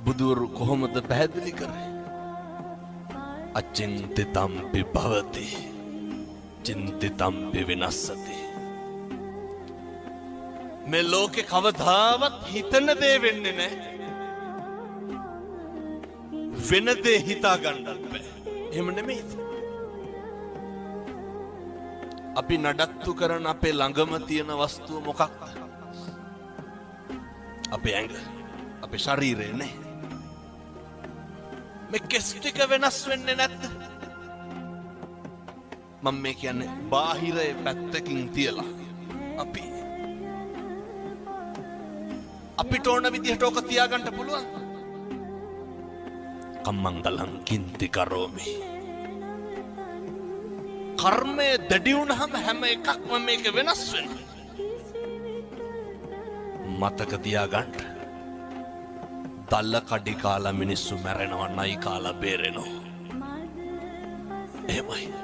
බුදුවරු කොහොමද පැහැදිලි කරේ? අචින්තිතම්පි භවති චින්තිතම්පි විනස්සති. මේ ලෝකේ කවදාවත් හිතන දේ වෙන්නේ නැහැ. වෙන දේ හිතා ගන්නත් බෑ. එහෙම නෙමෙයි. අපි නඩත්තු කරන අපේ ළඟම තියෙන වස්තුව මොකක්ද? අපේ ඇඟ, අපේ ශරීරය නේ. මේ කෙස් ටික වෙනස් වෙන්නේ නැද්ද? මම මේ කියන්නේ බාහිරයේ පැත්තකින් තියලා අපිට ඕන විදිහට ඕක තියාගන්න පුළුවන්. කම්මංගලං කින්ති කරෝමි. කර්මය දැඩි වුණාම හැම එකක්ම මේක වෙනස් වෙනවා. මතක තියාගන්න. තල්ල කඩි කාලා මිනිස්සු මැරෙනවා, නයි කාලා බේරෙනවා. එහෙමයි.